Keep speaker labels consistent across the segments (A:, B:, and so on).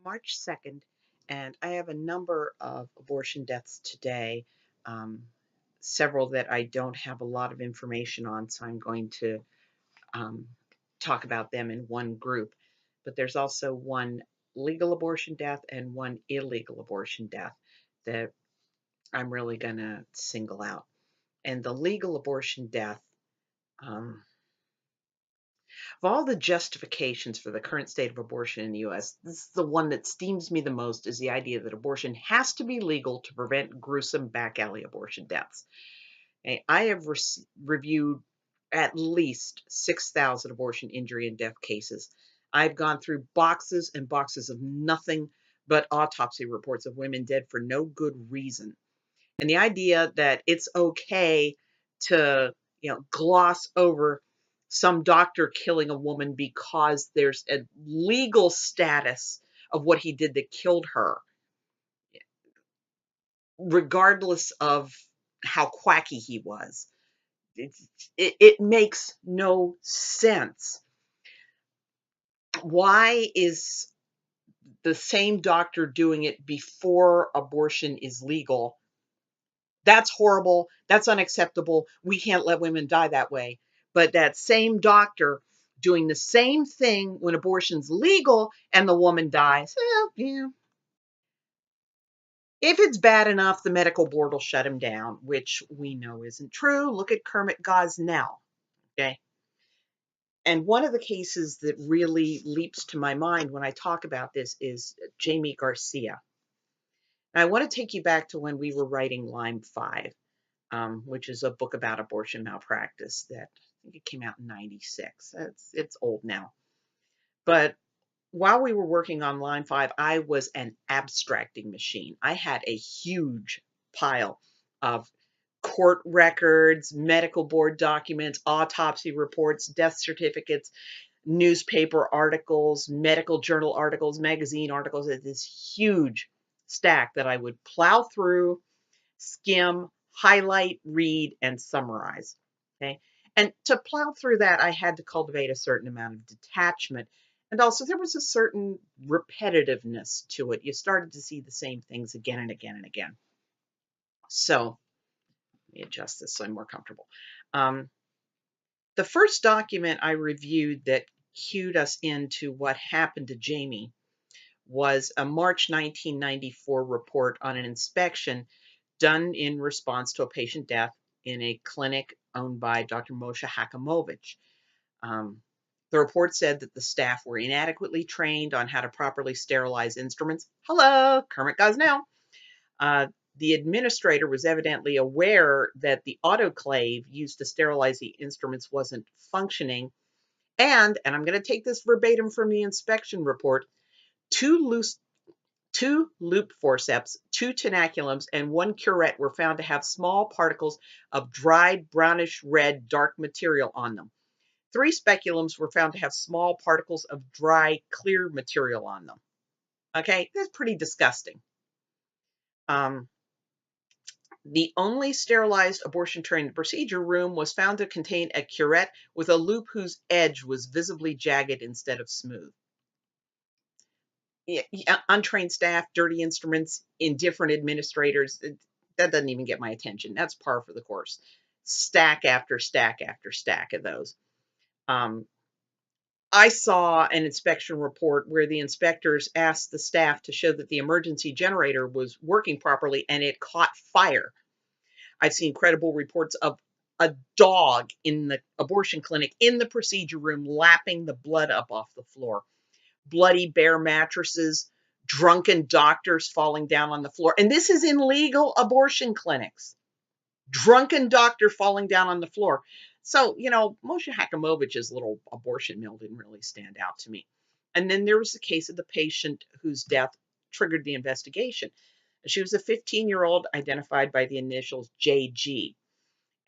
A: March 2nd, and I have a number of abortion deaths today, um, several that I don't have a lot of information on, so I'm going to um, talk about them in one group. But there's also one legal abortion death and one illegal abortion death that I'm really going to single out. And the legal abortion death, um, of all the justifications for the current state of abortion in the US, this is the one that steams me the most is the idea that abortion has to be legal to prevent gruesome back alley abortion deaths. I have reviewed at least 6,000 abortion injury and death cases. I've gone through boxes and boxes of nothing but autopsy reports of women dead for no good reason. And the idea that it's okay to, gloss over some doctor killing a woman because there's a legal status of what he did that killed her, regardless of how quacky he was. It makes no sense. Why is the same doctor doing it before abortion is legal? That's horrible. That's unacceptable. We can't let women die that way. But that same doctor doing the same thing when abortion's legal and the woman dies, yeah. If it's bad enough, the medical board will shut him down, which we know isn't true. Look at Kermit Gosnell. Okay. And one of the cases that really leaps to my mind when I talk about this is Jamie Garcia. And I want to take you back to when we were writing Lyme 5. Which is a book about abortion malpractice that I think it came out in 96. It's old now. But while we were working on Line 5, I was an abstracting machine. I had a huge pile of court records, medical board documents, autopsy reports, death certificates, newspaper articles, medical journal articles, magazine articles. It's this huge stack that I would plow through, skim, highlight, read, and summarize. Okay. And to plow through that, I had to cultivate a certain amount of detachment. And also, there was a certain repetitiveness to it. You started to see the same things again and again and again. So, let me adjust this so I'm more comfortable. The first document I reviewed that cued us into what happened to Jamie was a March 1994 report on an inspection done in response to a patient death in a clinic owned by Dr. Moshe Hachamovitch. The report said that the staff were inadequately trained on how to properly sterilize instruments. Hello, Kermit Gosnell. The administrator was evidently aware that the autoclave used to sterilize the instruments wasn't functioning. And I'm going to take this verbatim from the inspection report, two loop forceps, 2 tenaculums, and 1 curette were found to have small particles of dry brownish red dark material on them. 3 speculums were found to have small particles of dry clear material on them. Okay, that's pretty disgusting. The only sterilized abortion tray in the procedure room was found to contain a curette with a loop whose edge was visibly jagged instead of smooth. Untrained staff, dirty instruments, indifferent administrators, that doesn't even get my attention. That's par for the course. Stack after stack after stack of those. I saw an inspection report where the inspectors asked the staff to show that the emergency generator was working properly and it caught fire. I've seen credible reports of a dog in the abortion clinic in the procedure room lapping the blood up off the floor. Bloody bare mattresses, drunken doctors falling down on the floor. And this is in legal abortion clinics. Drunken doctor falling down on the floor. So, Moshe Hachamovitch's little abortion mill didn't really stand out to me. And then there was the case of the patient whose death triggered the investigation. She was a 15-year-old identified by the initials JG.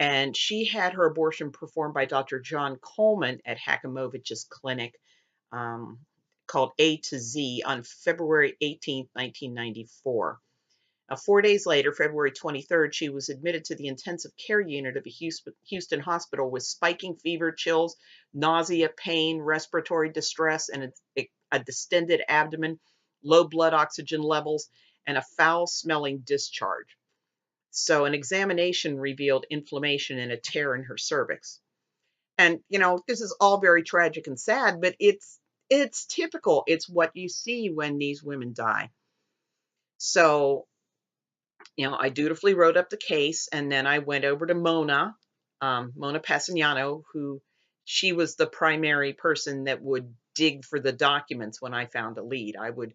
A: And she had her abortion performed by Dr. John Coleman at Hachamovitch's clinic, called A to Z, on February 18th, 1994. 4 days later, February 23rd, she was admitted to the intensive care unit of a Houston hospital with spiking fever, chills, nausea, pain, respiratory distress, and a distended abdomen. low blood oxygen levels, and a foul-smelling discharge. So an examination revealed inflammation and a tear in her cervix. And, this is all very tragic and sad, but it's typical. It's what you see when these women die. So, I dutifully wrote up the case, and then I went over to Mona Passignano, who she was the primary person that would dig for the documents when I found a lead. I would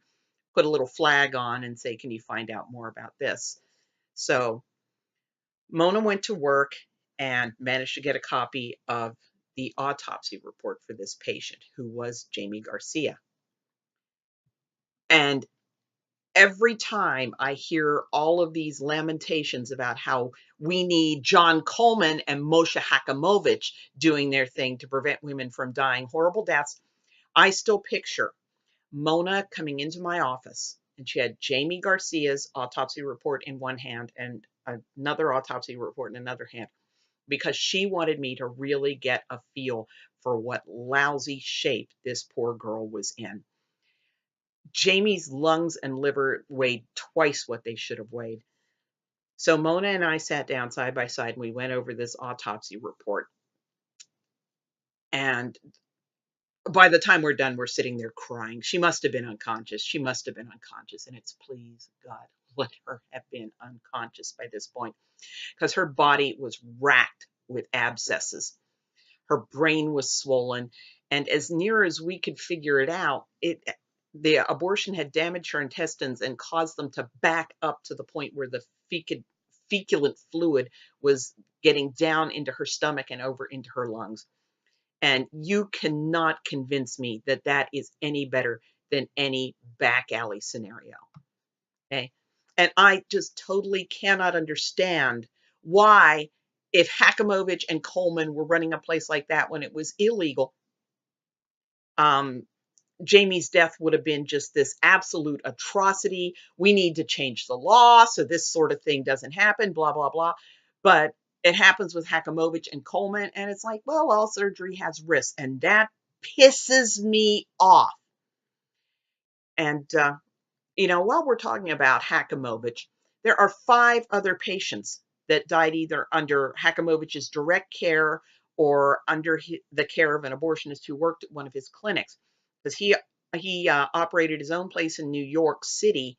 A: put a little flag on and say, can you find out more about this? So Mona went to work and managed to get a copy of the autopsy report for this patient, who was Jamie Garcia. And every time I hear all of these lamentations about how we need John Coleman and Moshe Hachamovitch doing their thing to prevent women from dying horrible deaths, I still picture Mona coming into my office, and she had Jamie Garcia's autopsy report in one hand and another autopsy report in another hand, because she wanted me to really get a feel for what lousy shape this poor girl was in. Jamie's lungs and liver weighed twice what they should have weighed. So Mona and I sat down side by side and we went over this autopsy report. And by the time we're done, we're sitting there crying. She must have been unconscious. She must have been unconscious. And it's, please, God, let her have been unconscious by this point, because her body was racked with abscesses. Her brain was swollen. And as near as we could figure it out, the abortion had damaged her intestines and caused them to back up to the point where the feculent fluid was getting down into her stomach and over into her lungs. And you cannot convince me that that is any better than any back alley scenario. Okay. And I just totally cannot understand why, if Hachamovitch and Coleman were running a place like that when it was illegal, Jamie's death would have been just this absolute atrocity. We need to change the law so this sort of thing doesn't happen, blah, blah, blah. But it happens with Hachamovitch and Coleman, and it's like, well, all surgery has risks, and that pisses me off. And, while we're talking about Hachamovitch, there are 5 other patients that died either under Hachamovitch's direct care or under the care of an abortionist who worked at one of his clinics, because he operated his own place in New York City.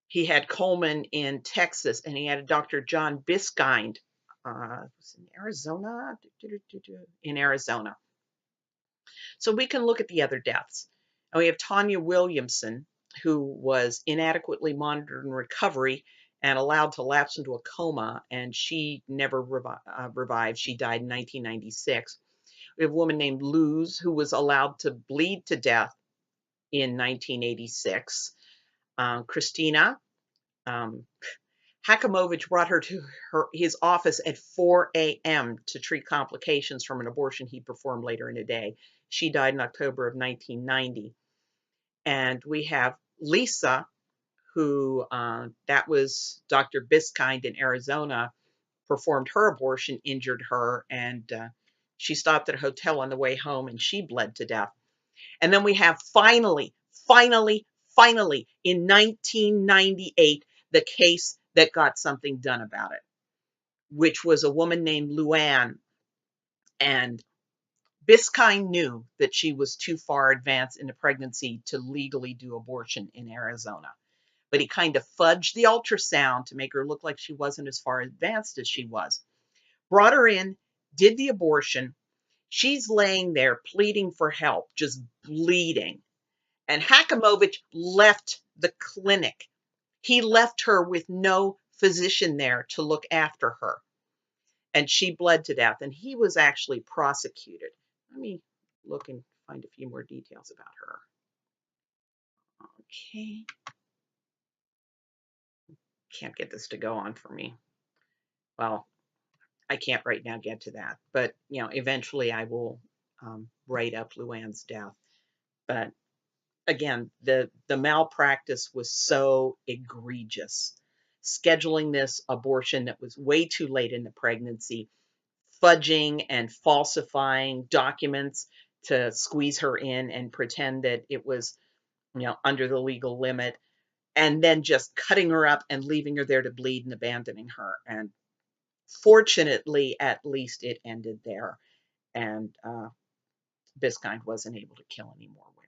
A: He had Coleman in Texas, and he had a Dr. John Biskind in Arizona. In Arizona. So we can look at the other deaths. And we have Tanya Williamson, who was inadequately monitored in recovery and allowed to lapse into a coma, and she never revived. She died in 1996. We have a woman named Luz, who was allowed to bleed to death in 1986. Christina, Hachamovitch brought her to his office at 4 a.m. to treat complications from an abortion he performed later in the day. She died in October of 1990. And we have Lisa, who that was Dr. Biskind in Arizona, performed her abortion, injured her, and she stopped at a hotel on the way home and she bled to death. And then we have finally, in 1998, the case that got something done about it, which was a woman named Luann. And Biskind knew that she was too far advanced in a pregnancy to legally do abortion in Arizona. But he kind of fudged the ultrasound to make her look like she wasn't as far advanced as she was. Brought her in, did the abortion. She's laying there pleading for help, just bleeding. And Hachamovitch left the clinic. He left her with no physician there to look after her. And she bled to death. And he was actually prosecuted. Let me look and find a few more details about her. Okay. Can't get this to go on for me. Well, I can't right now get to that. But, eventually I will write up Luann's death. But again, the malpractice was so egregious. Scheduling this abortion that was way too late in the pregnancy, fudging and falsifying documents to squeeze her in and pretend that it was under the legal limit, and then just cutting her up and leaving her there to bleed and abandoning her. And fortunately, at least it ended there. And Biskind wasn't able to kill any more women.